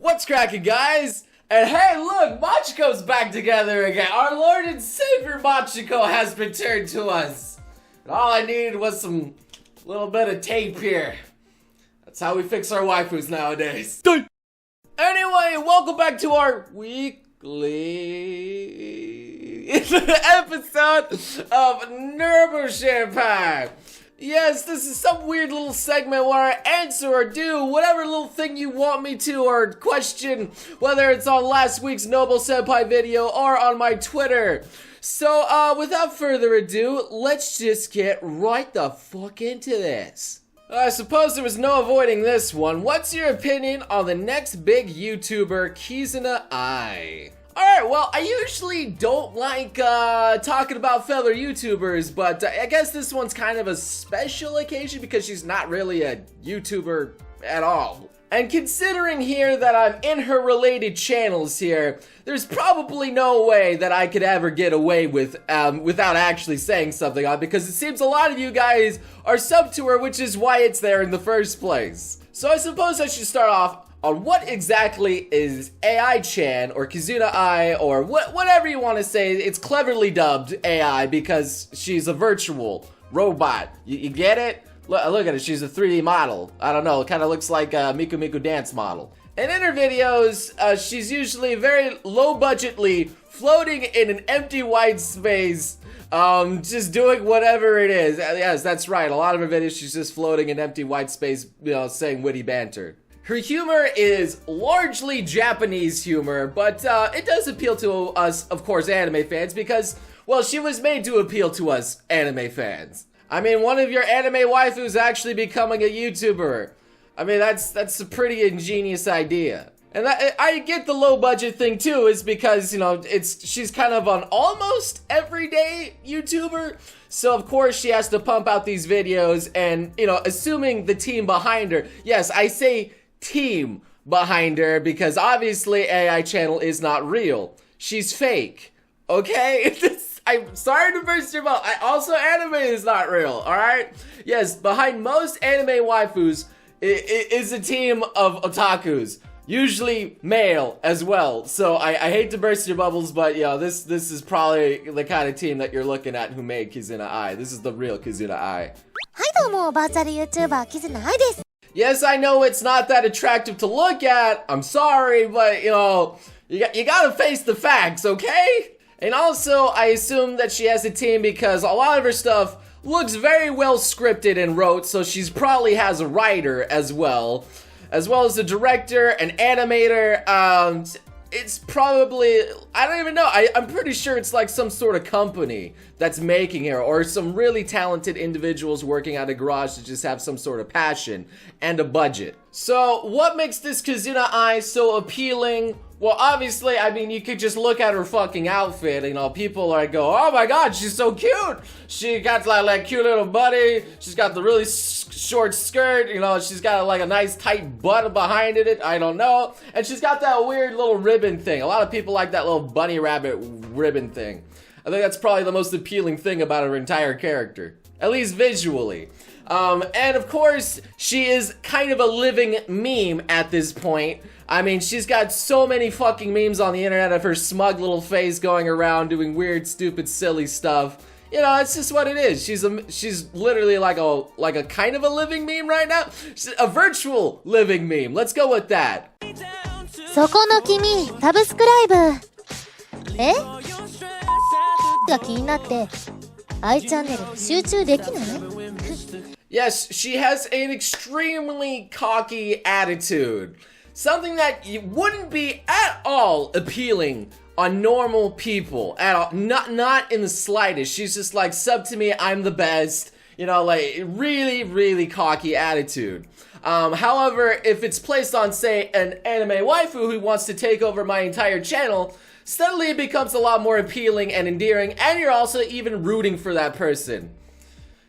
What's cracking, guys? And hey, look, Machiko's back together again. Our Lord and Savior Machiko has returned to us. And all I needed was some little bit of tape here. That's how we fix our waifus nowadays. Anyway, welcome back to our weekly episode of Nervo Senpai. Yes, this is some weird little segment where I answer or do whatever little thing you want me to, or question, whether it's on last week's Noble Senpai video or on my Twitter. So, without further ado, let's just get right the fuck into this. I suppose there was no avoiding this one. What's your opinion on the next big YouTuber, KIZUNA Ai? Alright, well, I usually don't like talking about fellow YouTubers, but I guess this one's kind of a special occasion because she's not really a YouTuber at all. And considering here that I'm in her related channels here, there's probably no way that I could ever get away with without actually saying something on, because it seems a lot of you guys are sub to her, which is why it's there in the first place. So I suppose I should start off on what exactly is A.I.Chan or KIZUNA Ai or whatever you want to say. It's cleverly dubbed AI because she's a virtual robot. You get it? Look at it, she's a 3D model. I don't know, it kind of looks like a Miku Miku dance model. And in her videos, she's usually very low budgetly floating in an empty white space, just doing whatever it is. Yes, that's right, a lot of her videos she's just floating in empty white space, you know, saying witty banter. Her humor is largely Japanese humor, but it does appeal to us, of course, anime fans, because, well, she was made to appeal to us anime fans. I mean, one of your anime waifus actually becoming a YouTuber. I mean, that's a pretty ingenious idea. And I get the low budget thing too, is because, you know, she's kind of an almost everyday YouTuber. So of course she has to pump out these videos and, you know, assuming the team behind her. Yes, I say team behind her because obviously A.I.Channel is not real. She's fake. Okay? I'm sorry to burst your bubble. Also, anime is not real, alright? Yes, behind most anime waifus is a team of otakus. Usually male as well. So I hate to burst your bubbles, but you know, this is probably the kind of team that you're looking at who made KIZUNA Ai. This is the real KIZUNA Ai. Yes, I know it's not that attractive to look at. I'm sorry, but you know, you gotta face the facts, okay? And also, I assume that she has a team because a lot of her stuff looks very well scripted and wrote, so she's probably has a writer as well as a director, an animator. It's probably, I don't even know, I'm pretty sure it's like some sort of company that's making her, or some really talented individuals working at a garage to just have some sort of passion and a budget. So what makes this KIZUNA Ai so appealing? Well, obviously, I mean, you could just look at her fucking outfit, you know, people like go, oh my god, she's so cute! She got like cute little body, she's got the really short skirt, you know, she's got like a nice tight butt behind it, I don't know, and she's got that weird little ribbon thing. A lot of people like that little bunny rabbit ribbon thing. I think that's probably the most appealing thing about her entire character, at least visually. And of course, she is kind of a living meme at this point. I mean, she's got so many fucking memes on the internet of her smug little face going around doing weird, stupid, silly stuff. You know, it's just what it is. She's literally like a kind of a living meme right now. She's a virtual living meme. Let's go with that. そこの君、サブスクライブ。え？が気になって、A.I.Channel 集中できない？ Yes, she has an extremely cocky attitude. Something that wouldn't be at all appealing on normal people at all. Not in the slightest. She's just like, sub to me, I'm the best. You know, like really, really cocky attitude. However, if it's placed on, say, an anime waifu who wants to take over my entire channel, suddenly it becomes a lot more appealing and endearing, and you're also even rooting for that person.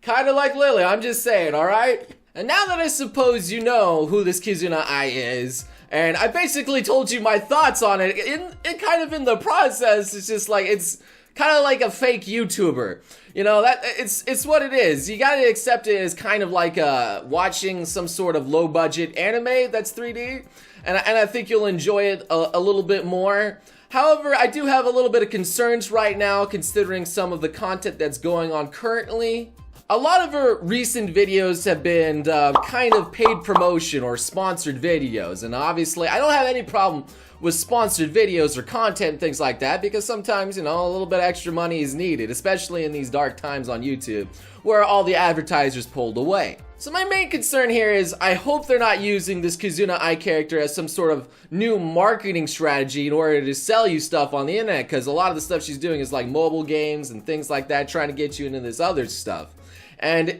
Kinda like Lily, I'm just saying, alright? And now that I suppose you know who this KIZUNA Ai is, and I basically told you my thoughts on it, kind of in the process, it's just like, it's kind of like a fake YouTuber. You know, that it's what it is. You gotta accept it as kind of like watching some sort of low budget anime that's 3D. and I think you'll enjoy it a little bit more. However, I do have a little bit of concerns right now considering some of the content that's going on currently. A lot of her recent videos have been kind of paid promotion or sponsored videos, and obviously I don't have any problem with sponsored videos or content and things like that, because sometimes, you know, a little bit of extra money is needed, especially in these dark times on YouTube where all the advertisers pulled away. So my main concern here is I hope they're not using this KIZUNA Ai character as some sort of new marketing strategy in order to sell you stuff on the internet, because a lot of the stuff she's doing is like mobile games and things like that, trying to get you into this other stuff. And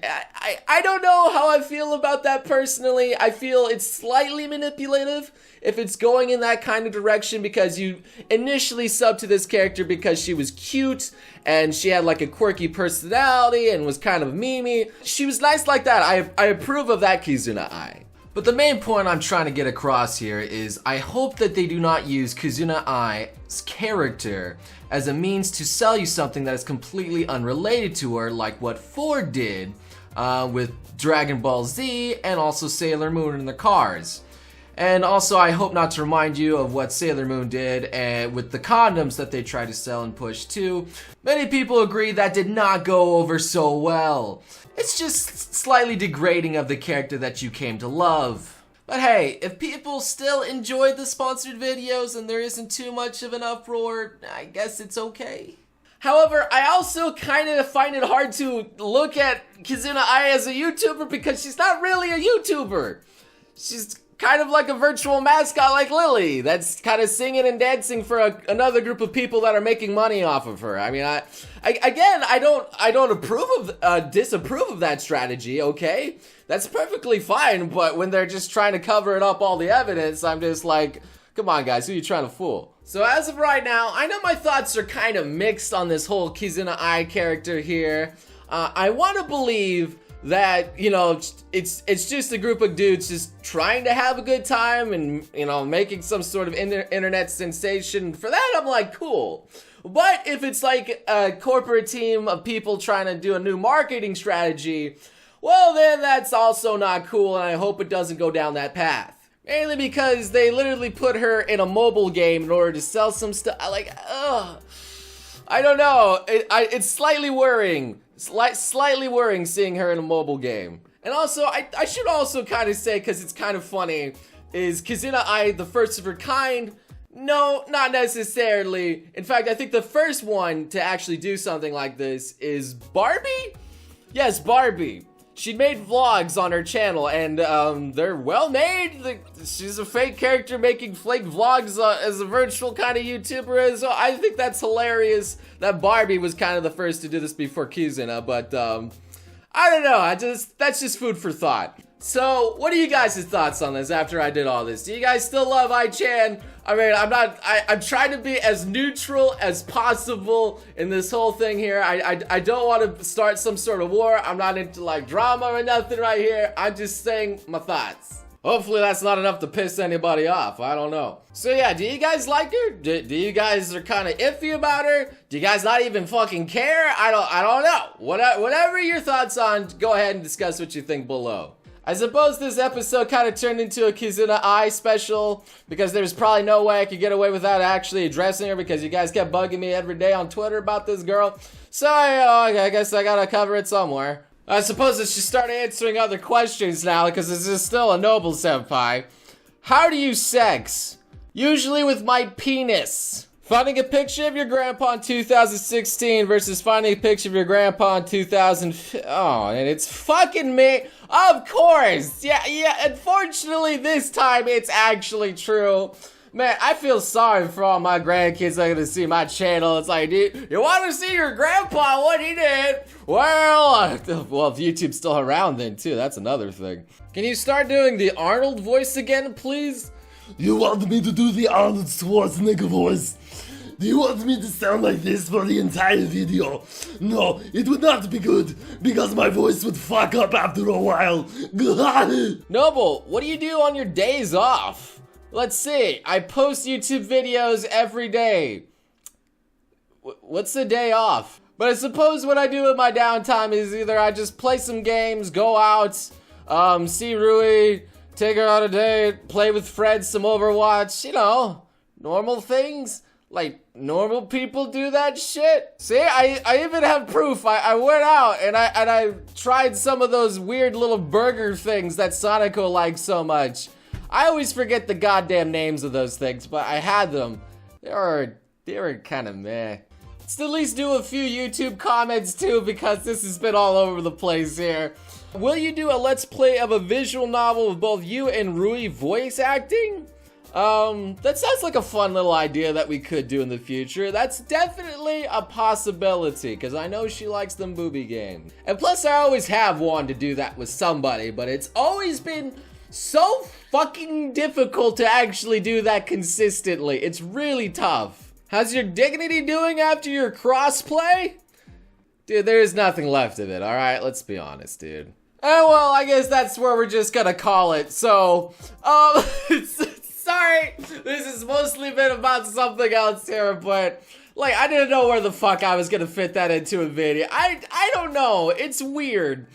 I don't know how I feel about that personally. I feel it's slightly manipulative if it's going in that kind of direction, because you initially subbed to this character because she was cute and she had like a quirky personality and was kind of memey. She was nice like that. I approve of that KIZUNA Ai. But the main point I'm trying to get across here is I hope that they do not use KIZUNA Ai's character as a means to sell you something that is completely unrelated to her, like what Ford did with Dragon Ball Z and also Sailor Moon in the cars. And also, I hope not to remind you of what Sailor Moon did with the condoms that they tried to sell and push too. Many people agree that did not go over so well. It's just slightly degrading of the character that you came to love. But hey, if people still enjoyed the sponsored videos and there isn't too much of an uproar, I guess it's okay. However, I also kind of find it hard to look at KIZUNA Ai as a YouTuber because she's not really a YouTuber. She's kind of like a virtual mascot like Lily that's kind of singing and dancing for another group of people that are making money off of her. I mean, I don't disapprove of that strategy, okay? That's perfectly fine, but when they're just trying to cover it up all the evidence, I'm just like, come on guys, who are you trying to fool? So as of right now, I know my thoughts are kind of mixed on this whole KIZUNA Ai character here. I want to believe that, you know, it's just a group of dudes just trying to have a good time and, you know, making some sort of internet sensation. For that, I'm like, cool. But if it's like a corporate team of people trying to do a new marketing strategy, well, then that's also not cool, and I hope it doesn't go down that path. Mainly because they literally put her in a mobile game in order to sell some stuff. I don't know. It's slightly worrying. Slightly worrying seeing her in a mobile game. And also, I should also kind of say, because it's kind of funny, is KIZUNA Ai the first of her kind? No, not necessarily. In fact, I think the first one to actually do something like this is Barbie? Yes, Barbie. She made vlogs on her channel, and they're well made. She's a fake character making fake vlogs as a virtual kind of YouTuber. So I think that's hilarious that Barbie was kind of the first to do this before KIZUNA, but I don't know. That's just food for thought. So what are you guys' thoughts on this after I did all this? Do you guys still love Aichan? I mean, I'm trying to be as neutral as possible in this whole thing here. I don't want to start some sort of war. I'm not into like drama or nothing right here. I'm just saying my thoughts. Hopefully that's not enough to piss anybody off. I don't know. So yeah, do you guys like her? Do you guys are kind of iffy about her? Do you guys not even fucking care? I don't know. Whatever your thoughts on, go ahead and discuss what you think below. I suppose this episode kind of turned into a KIZUNA Ai special because there's probably no way I could get away without actually addressing her because you guys kept bugging me every day on Twitter about this girl. So, I guess I gotta cover it somewhere. I suppose I should start answering other questions now because this is still a noble senpai. How do you sex? Usually with my penis. Finding a picture of your grandpa in 2016 versus finding a picture of your grandpa in 2000. Oh, and it's fucking me. Of course. Yeah, unfortunately this time it's actually true. Man, I feel sorry for all my grandkids that are gonna see my channel. It's like, dude, you wanna see your grandpa, what he did? Well, if YouTube's still around then too, that's another thing. Can you start doing the Arnold voice again, please? You want me to do the Arnold Schwarzenegger voice? Do you want me to sound like this for the entire video? No, it would not be good, because my voice would fuck up after a while. Noble, what do you do on your days off? Let's see, I post YouTube videos every day. What's the day off? But I suppose what I do in my downtime is either I just play some games, go out, see Rui, take her on a date, play with friends, some Overwatch, you know, normal things. Like, normal people do that shit. See, I even have proof. I went out and I tried some of those weird little burger things that Sonico likes so much. I always forget the goddamn names of those things, but I had them. They were kind of meh. Let's at least do a few YouTube comments too, because this has been all over the place here. Will you do a let's play of a visual novel with both you and Rui voice acting? That sounds like a fun little idea that we could do in the future. That's definitely a possibility, because I know she likes them booby games. And plus, I always have wanted to do that with somebody, but it's always been so fucking difficult to actually do that consistently. It's really tough. How's your dignity doing after your crossplay? Dude, there is nothing left of it, alright? Let's be honest, dude. Well, I guess that's where we're just gonna call it. So, sorry, this has mostly been about something else here, but like, I didn't know where the fuck I was gonna fit that into a video. I don't know, it's weird.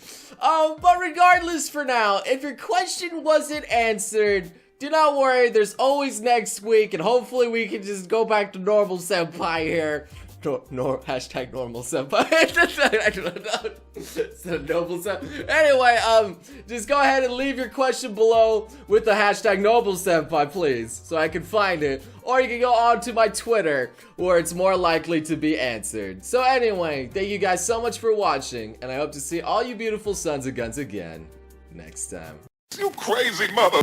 But regardless for now, if your question wasn't answered, do not worry, there's always next week, and hopefully we can just go back to normal senpai here. Hashtag normal senpai. I don't know. It's a noble senpai. Anyway, just go ahead and leave your question below with the hashtag noble senpai, please, so I can find it. Or you can go on to my Twitter, where it's more likely to be answered. So anyway, thank you guys so much for watching, and I hope to see all you beautiful sons of guns again next time. You crazy mother...